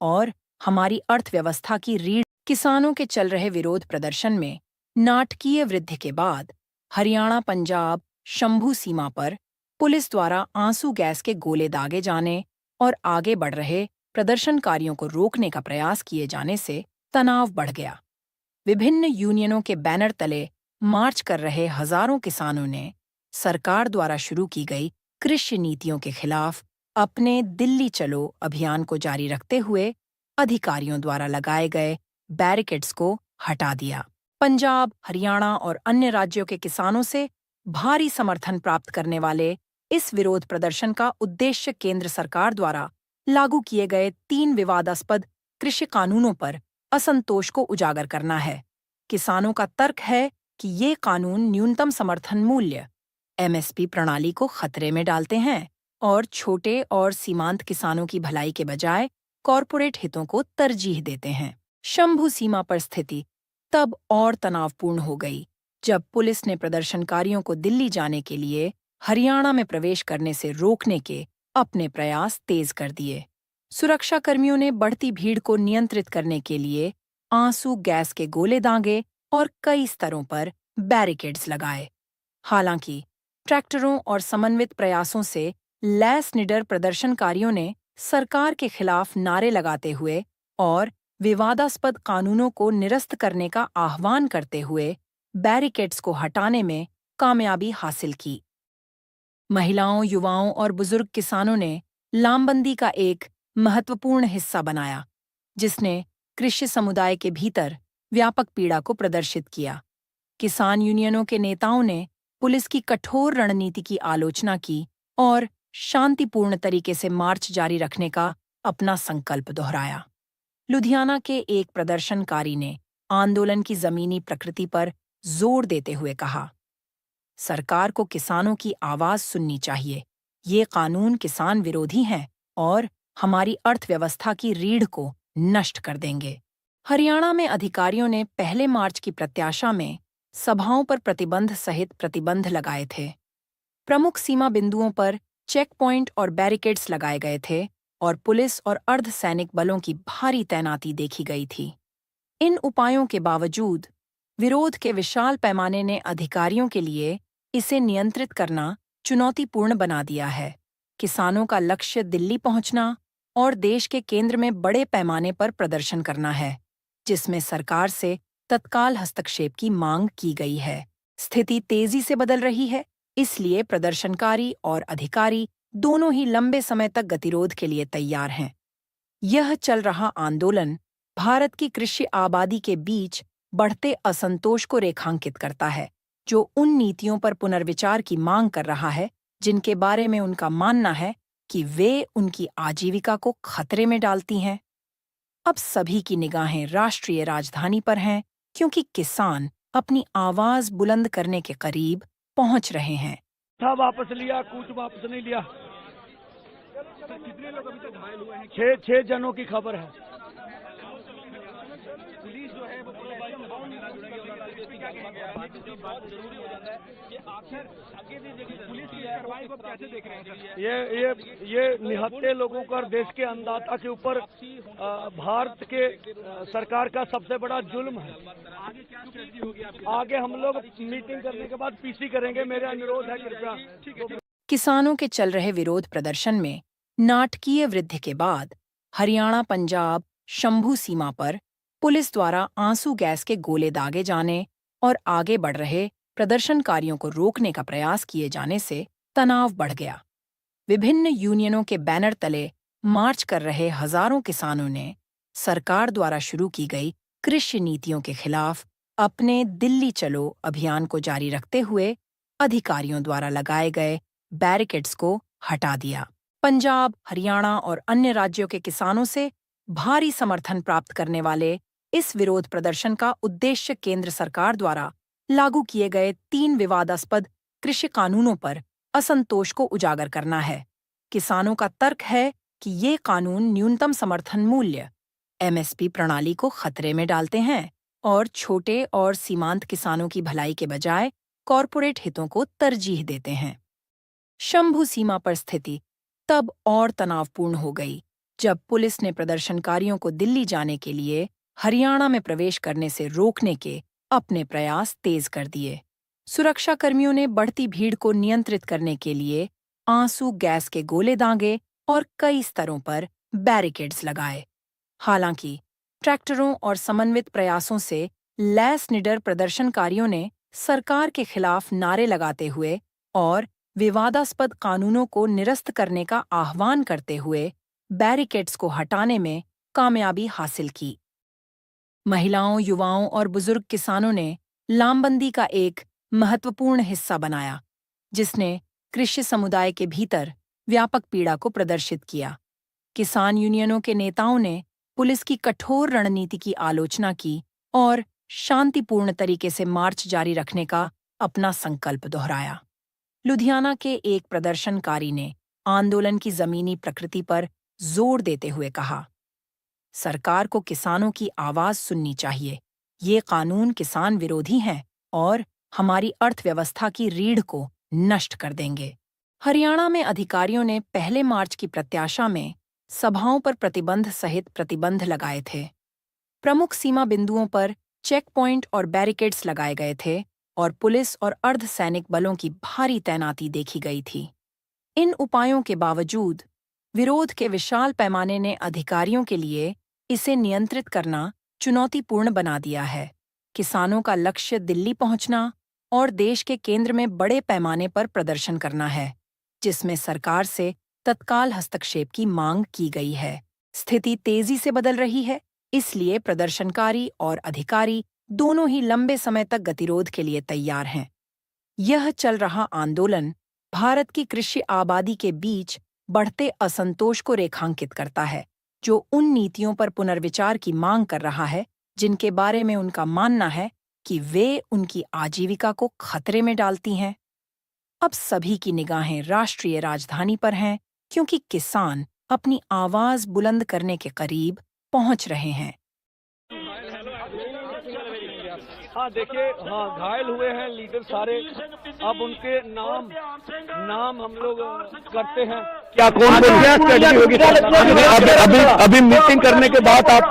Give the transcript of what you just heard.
और हमारी अर्थव्यवस्था की रीढ़। किसानों के चल रहे विरोध प्रदर्शन में नाटकीय वृद्धि के बाद हरियाणा पंजाब शंभू सीमा पर पुलिस द्वारा आंसू गैस के गोले दागे जाने और आगे बढ़ रहे प्रदर्शनकारियों को रोकने का प्रयास किए जाने से तनाव बढ़ गया। विभिन्न यूनियनों के बैनर तले मार्च कर रहे हजारों किसानों ने सरकार द्वारा शुरू की गई कृषि नीतियों के खिलाफ अपने दिल्ली चलो अभियान को जारी रखते हुए अधिकारियों द्वारा लगाए गए बैरिकेड्स को हटा दिया। पंजाब, हरियाणा और अन्य राज्यों के किसानों से भारी समर्थन प्राप्त करने वाले इस विरोध प्रदर्शन का उद्देश्य केंद्र सरकार द्वारा लागू किए गए 3 विवादास्पद कृषि कानूनों पर असंतोष को उजागर करना है। किसानों का तर्क है कि ये कानून न्यूनतम समर्थन मूल्य एमएसपी प्रणाली को खतरे में डालते हैं और छोटे और सीमांत किसानों की भलाई के बजाय कॉरपोरेट हितों को तरजीह देते हैं। शंभू सीमा पर स्थिति तब और तनावपूर्ण हो गई जब पुलिस ने प्रदर्शनकारियों को दिल्ली जाने के लिए हरियाणा में प्रवेश करने से रोकने के अपने प्रयास तेज कर दिए। सुरक्षाकर्मियों ने बढ़ती भीड़ को नियंत्रित करने के लिए आंसू गैस के गोले दागे और कई स्तरों पर बैरिकेड्स लगाए। हालांकि ट्रैक्टरों और समन्वित प्रयासों से लैस निडर प्रदर्शनकारियों ने सरकार के खिलाफ नारे लगाते हुए और विवादास्पद कानूनों को निरस्त करने का आह्वान करते हुए बैरिकेड्स को हटाने में कामयाबी हासिल की। महिलाओं, युवाओं और बुजुर्ग किसानों ने लामबंदी का एक महत्वपूर्ण हिस्सा बनाया, जिसने कृषि समुदाय के भीतर व्यापक पीड़ा को प्रदर्शित किया। किसान यूनियनों के नेताओं ने पुलिस की कठोर रणनीति की आलोचना की और शांतिपूर्ण तरीके से मार्च जारी रखने का अपना संकल्प दोहराया। लुधियाना के एक प्रदर्शनकारी ने आंदोलन की जमीनी प्रकृति पर जोर देते हुए कहा, सरकार को किसानों की आवाज सुननी चाहिए। ये कानून किसान विरोधी हैं और हमारी अर्थव्यवस्था की रीढ़ को नष्ट कर देंगे। हरियाणा में अधिकारियों ने पहले मार्च की प्रत्याशा में सभाओं पर प्रतिबंध सहित प्रतिबंध लगाए थे। प्रमुख सीमा बिंदुओं पर चेक पॉइंट और बैरिकेड्स लगाए गए थे और पुलिस और अर्धसैनिक बलों की भारी तैनाती देखी गई थी। इन उपायों के बावजूद विरोध के विशाल पैमाने ने अधिकारियों के लिए इसे नियंत्रित करना चुनौतीपूर्ण बना दिया है। किसानों का लक्ष्य दिल्ली पहुंचना और देश के केंद्र में बड़े पैमाने पर प्रदर्शन करना है, जिसमें सरकार से तत्काल हस्तक्षेप की मांग की गई है। स्थिति तेजी से बदल रही है, इसलिए प्रदर्शनकारी और अधिकारी दोनों ही लंबे समय तक गतिरोध के लिए तैयार हैं। यह चल रहा आंदोलन भारत की कृषि आबादी के बीच बढ़ते असंतोष को रेखांकित करता है, जो उन नीतियों पर पुनर्विचार की मांग कर रहा है जिनके बारे में उनका मानना है कि वे उनकी आजीविका को खतरे में डालती हैं। अब सभी की निगाहें राष्ट्रीय राजधानी पर हैं, क्योंकि किसान अपनी आवाज बुलंद करने के करीब पहुंच रहे हैं। था वापस लिया, कुछ वापस नहीं लिया। कितने लोग अभी तक घायल हुए हैं? छह जनों की खबर है। पुलिस जो है वो बात जरूरी हो जाता है कि आखिर आगे भी देखिए पुलिस की कार्रवाई को कैसे देख रहे हैं? ये निहत्थे लोगों का देश के अन्नदाता के ऊपर भारत के सरकार का सबसे बड़ा जुल्म है। आगे क्या स्ट्रेटजी होगी आपकी? आगे हम लोग मीटिंग करने के बाद पीसी करेंगे। मेरा अनुरोध है कृपया। किसानों के चल रहे विरोध प्रदर्शन में नाटकीय वृद्धि के बाद हरियाणा पंजाब शंभू सीमा पर पुलिस द्वारा आंसू गैस के गोले दागे जाने और आगे बढ़ रहे प्रदर्शनकारियों को रोकने का प्रयास किए जाने से तनाव बढ़ गया। विभिन्न यूनियनों के बैनर तले मार्च कर रहे हजारों किसानों ने सरकार द्वारा शुरू की गई कृषि नीतियों के खिलाफ अपने दिल्ली चलो अभियान को जारी रखते हुए अधिकारियों द्वारा लगाए गए बैरिकेड्स को हटा दिया। पंजाब, हरियाणा और अन्य राज्यों के किसानों से भारी समर्थन प्राप्त करने वाले इस विरोध प्रदर्शन का उद्देश्य केंद्र सरकार द्वारा लागू किए गए 3 विवादास्पद कृषि कानूनों पर असंतोष को उजागर करना है। किसानों का तर्क है कि ये कानून न्यूनतम समर्थन मूल्य एमएसपी प्रणाली को खतरे में डालते हैं और छोटे और सीमांत किसानों की भलाई के बजाय कॉरपोरेट हितों को तरजीह देते हैं। शंभू सीमा पर स्थिति तब और तनावपूर्ण हो गई जब पुलिस ने प्रदर्शनकारियों को दिल्ली जाने के लिए हरियाणा में प्रवेश करने से रोकने के अपने प्रयास तेज कर दिए। सुरक्षा कर्मियों ने बढ़ती भीड़ को नियंत्रित करने के लिए आंसू गैस के गोले दागे और कई स्तरों पर बैरिकेड्स लगाए। हालांकि ट्रैक्टरों और समन्वित प्रयासों से लैस निडर प्रदर्शनकारियों ने सरकार के खिलाफ नारे लगाते हुए और विवादास्पद कानूनों को निरस्त करने का आह्वान करते हुए बैरिकेड्स को हटाने में कामयाबी हासिल की। महिलाओं, युवाओं और बुजुर्ग किसानों ने लामबंदी का एक महत्वपूर्ण हिस्सा बनाया, जिसने कृषि समुदाय के भीतर व्यापक पीड़ा को प्रदर्शित किया। किसान यूनियनों के नेताओं ने पुलिस की कठोर रणनीति की आलोचना की और शांतिपूर्ण तरीके से मार्च जारी रखने का अपना संकल्प दोहराया। लुधियाना के एक प्रदर्शनकारी ने आंदोलन की जमीनी प्रकृति पर जोर देते हुए कहा, सरकार को किसानों की आवाज सुननी चाहिए। ये कानून किसान विरोधी हैं और हमारी अर्थव्यवस्था की रीढ़ को नष्ट कर देंगे। हरियाणा में अधिकारियों ने पहले मार्च की प्रत्याशा में सभाओं पर प्रतिबंध सहित प्रतिबंध लगाए थे। प्रमुख सीमा बिंदुओं पर चेक पॉइंट और बैरिकेड्स लगाए गए थे और पुलिस और अर्धसैनिक बलों की भारी तैनाती देखी गई थी। इन उपायों के बावजूद विरोध के विशाल पैमाने ने अधिकारियों के लिए इसे नियंत्रित करना चुनौतीपूर्ण बना दिया है। किसानों का लक्ष्य दिल्ली पहुंचना और देश के केंद्र में बड़े पैमाने पर प्रदर्शन करना है, जिसमें सरकार से तत्काल हस्तक्षेप की मांग की गई है। स्थिति तेजी से बदल रही है, इसलिए प्रदर्शनकारी और अधिकारी दोनों ही लंबे समय तक गतिरोध के लिए तैयार हैं। यह चल रहा आंदोलन भारत की कृषि आबादी के बीच बढ़ते असंतोष को रेखांकित करता है, जो उन नीतियों पर पुनर्विचार की मांग कर रहा है जिनके बारे में उनका मानना है कि वे उनकी आजीविका को खतरे में डालती हैं। अब सभी की निगाहें राष्ट्रीय राजधानी पर हैं, क्योंकि किसान अपनी आवाज बुलंद करने के करीब पहुंच रहे हैं। हाँ देखिए, हाँ घायल हुए हैं लीडर सारे। अब उनके नाम हम लोग करते हैं। क्या कौन क्या स्ट्रेटजी होगी? अभी मीटिंग करने के बाद आपको